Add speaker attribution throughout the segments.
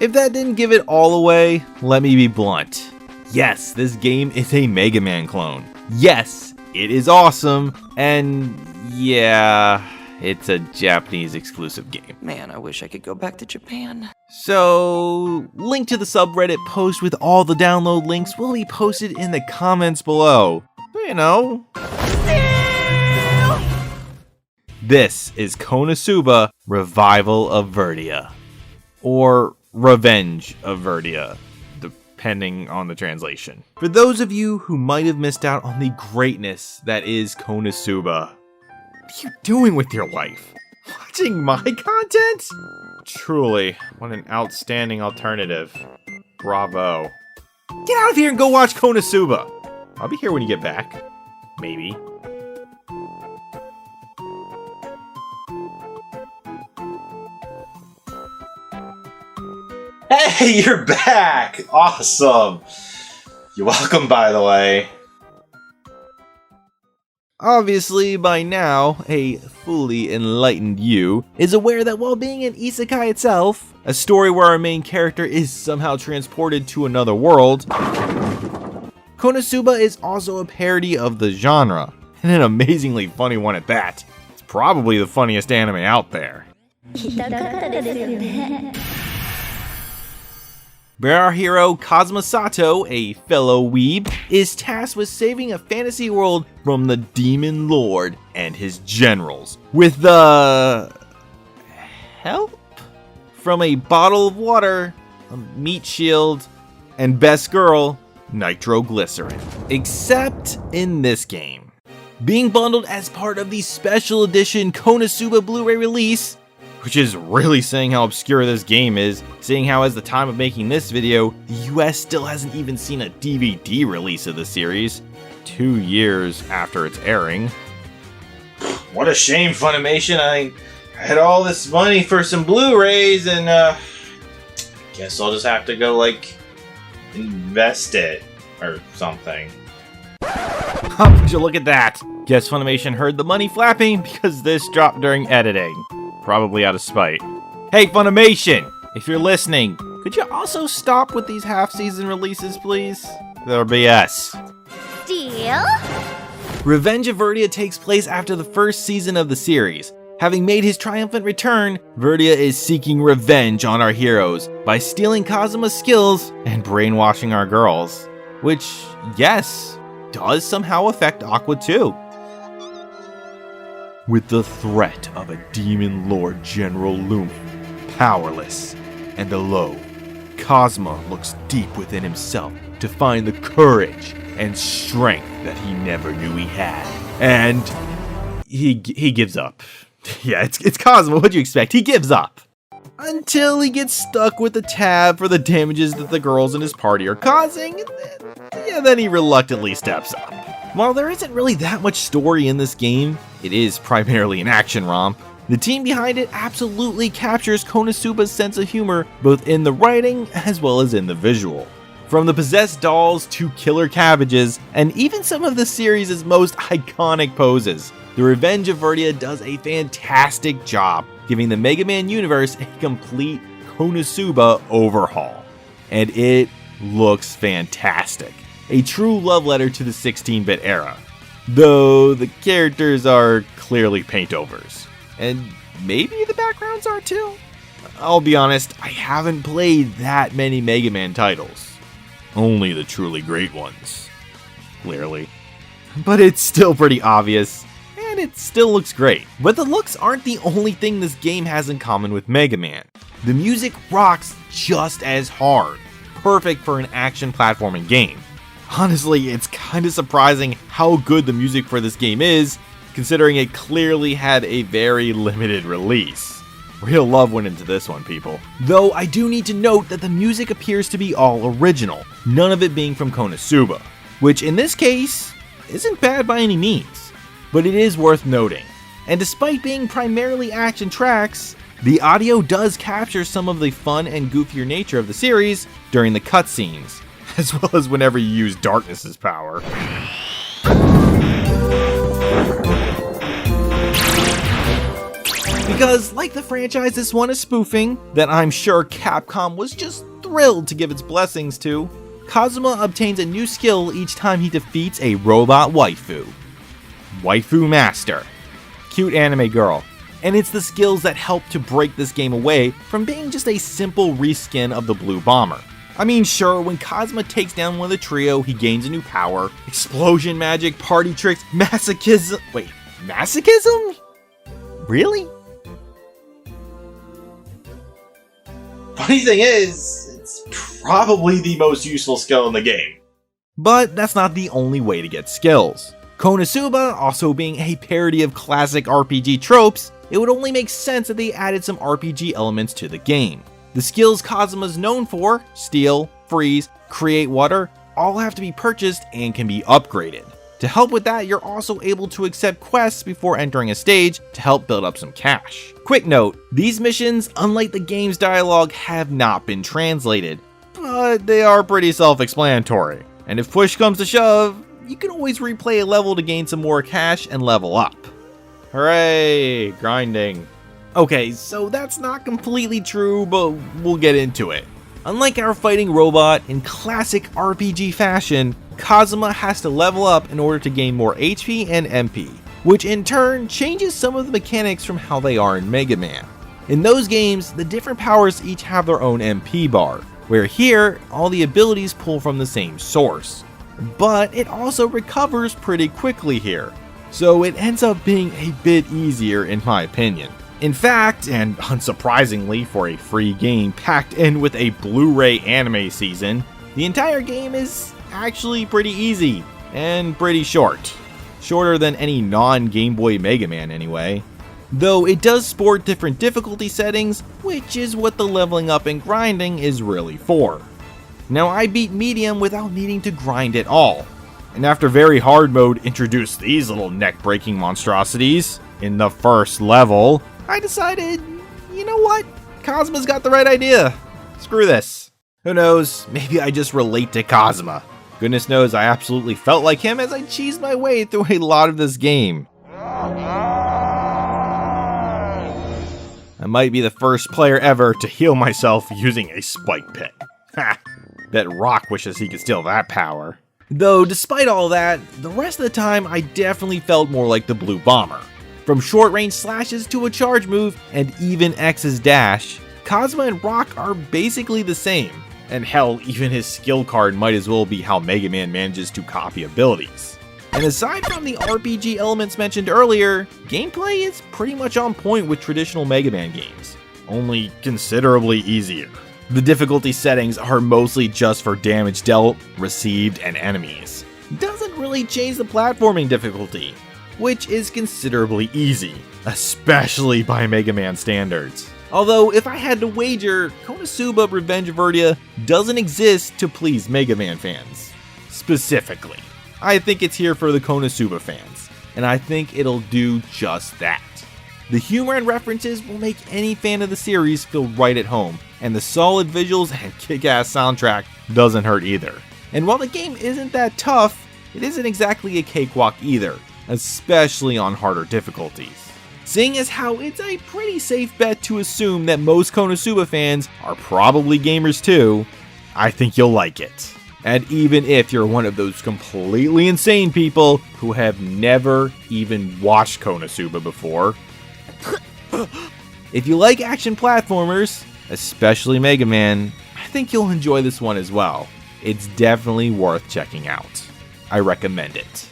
Speaker 1: If that didn't give it all away, let me be blunt. Yes, this game is a Megaman clone. Yes, it is awesome, and yeah, it's a Japanese exclusive game.
Speaker 2: Man, I wish I could go back to Japan.
Speaker 1: So, link to the subreddit post with all the download links will be posted in the comments below. You know. This is Konosuba Revival of Verdia. Or Revenge of Verdia, depending on the translation. For those of you who might have missed out on the greatness that is Konosuba, what are you doing with your life? Watching my content? Truly, what an outstanding alternative. Bravo. Get out of here and go watch Konosuba! I'll be here when you get back. Maybe.
Speaker 3: Hey, you're back! Awesome! You're welcome, by the way.
Speaker 1: Obviously, by now, a fully enlightened you is aware that while being an isekai itself, a story where our main character is somehow transported to another world, Konosuba is also a parody of the genre, and an amazingly funny one at that. It's probably the funniest anime out there. Where our hero, Kazuma Sato, a fellow weeb, is tasked with saving a fantasy world from the Demon Lord and his generals, with the help from a bottle of water, a meat shield, and best girl, nitroglycerin. Except in this game. Being bundled as part of the special edition Konosuba Blu-ray release, which is really saying how obscure this game is, seeing how as the time of making this video, the US still hasn't even seen a DVD release of the series, 2 years after its airing.
Speaker 3: What a shame, Funimation. I had all this money for some Blu-rays, and guess I'll just have to go, invest it or something.
Speaker 1: Would you look at that? Guess Funimation heard the money flapping because this dropped during editing. Probably out of spite. Hey Funimation! If you're listening, could you also stop with these half-season releases, please? They're BS.
Speaker 4: Deal?
Speaker 1: Revenge of Verdia takes place after the first season of the series. Having made his triumphant return, Verdia is seeking revenge on our heroes by stealing Kazuma's skills and brainwashing our girls. Which, yes, does somehow affect Aqua too. With the threat of a Demon Lord General looming, powerless and alone, Kazuma looks deep within himself to find the courage and strength that he never knew he had. And he gives up. Yeah, it's Kazuma, what'd you expect? He gives up. Until he gets stuck with the tab for the damages that the girls in his party are causing, and then he reluctantly steps up. While there isn't really that much story in this game, it is primarily an action romp. The team behind it absolutely captures Konosuba's sense of humor, both in the writing as well as in the visual. From the possessed dolls to killer cabbages, and even some of the series' most iconic poses, The Revenge of Verdia does a fantastic job, giving the Megaman universe a complete Konosuba overhaul. And it looks fantastic. A true love letter to the 16-bit era, though the characters are clearly paint-overs. And maybe the backgrounds are too? I'll be honest, I haven't played that many Mega Man titles. Only the truly great ones. Clearly. But it's still pretty obvious, and it still looks great. But the looks aren't the only thing this game has in common with Mega Man. The music rocks just as hard, perfect for an action platforming game. Honestly, it's kinda surprising how good the music for this game is, considering it clearly had a very limited release. Real love went into this one, people. Though I do need to note that the music appears to be all original, none of it being from Konosuba, which in this case isn't bad by any means, but it is worth noting. And despite being primarily action tracks, the audio does capture some of the fun and goofier nature of the series during the cutscenes, as well as whenever you use Darkness's power. Because, like the franchise this one is spoofing, that I'm sure Capcom was just thrilled to give its blessings to, Kazuma obtains a new skill each time he defeats a robot waifu. Waifu Master. Cute anime girl. And it's the skills that help to break this game away from being just a simple reskin of the Blue Bomber. I mean, sure, when Kazuma takes down one of the trio, he gains a new power. Explosion magic, party tricks, masochism. Wait, masochism? Really?
Speaker 3: Funny thing is, it's probably the most useful skill in the game.
Speaker 1: But that's not the only way to get skills. Konosuba also being a parody of classic RPG tropes, it would only make sense that they added some RPG elements to the game. The skills Kazuma's known for, steal, freeze, create water, all have to be purchased and can be upgraded. To help with that, you're also able to accept quests before entering a stage to help build up some cash. Quick note, these missions, unlike the game's dialogue, have not been translated, but they are pretty self-explanatory. And if push comes to shove, you can always replay a level to gain some more cash and level up. Hooray, grinding. Okay, so that's not completely true, but we'll get into it. Unlike our fighting robot, in classic RPG fashion, Kazuma has to level up in order to gain more HP and MP, which in turn changes some of the mechanics from how they are in Mega Man. In those games, the different powers each have their own MP bar, where here, all the abilities pull from the same source. But it also recovers pretty quickly here, so it ends up being a bit easier in my opinion. In fact, and unsurprisingly for a free game packed in with a Blu-ray anime season, the entire game is actually pretty easy and pretty short. Shorter than any non-Game Boy Mega Man anyway. Though it does sport different difficulty settings, which is what the leveling up and grinding is really for. Now I beat medium without needing to grind at all. And after very hard mode introduced these little neck-breaking monstrosities in the first level, I decided, you know what? Kazuma's got the right idea. Screw this. Who knows, maybe I just relate to Kazuma. Goodness knows I absolutely felt like him as I cheesed my way through a lot of this game. I might be the first player ever to heal myself using a spike pit. Ha! Bet Rock wishes he could steal that power. Though, despite all that, the rest of the time I definitely felt more like the Blue Bomber. From short-range slashes to a charge move, and even X's dash, Kazuma and Rock are basically the same. And hell, even his skill card might as well be how Mega Man manages to copy abilities. And aside from the RPG elements mentioned earlier, gameplay is pretty much on point with traditional Mega Man games, only considerably easier. The difficulty settings are mostly just for damage dealt, received, and enemies. Doesn't really change the platforming difficulty, which is considerably easy, especially by Mega Man standards. Although, if I had to wager, Konosuba Revenge of Verdia doesn't exist to please Mega Man fans. Specifically. I think it's here for the Konosuba fans, and I think it'll do just that. The humor and references will make any fan of the series feel right at home, and the solid visuals and kick-ass soundtrack doesn't hurt either. And while the game isn't that tough, it isn't exactly a cakewalk either, especially on harder difficulties. Seeing as how it's a pretty safe bet to assume that most Konosuba fans are probably gamers too, I think you'll like it. And even if you're one of those completely insane people who have never even watched Konosuba before, if you like action platformers, especially Mega Man, I think you'll enjoy this one as well. It's definitely worth checking out. I recommend it.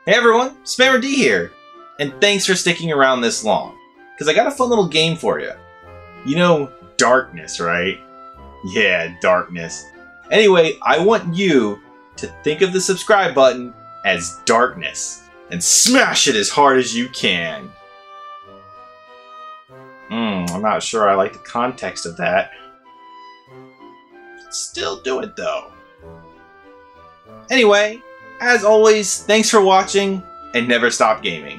Speaker 3: Hey everyone, Spammer D here, and thanks for sticking around this long, because I got a fun little game for you. You know darkness, right? Yeah, darkness. Anyway, I want you to think of the subscribe button as darkness, and smash it as hard as you can. I'm not sure I like the context of that. Still do it though. Anyway, as always, thanks for watching, and never stop gaming.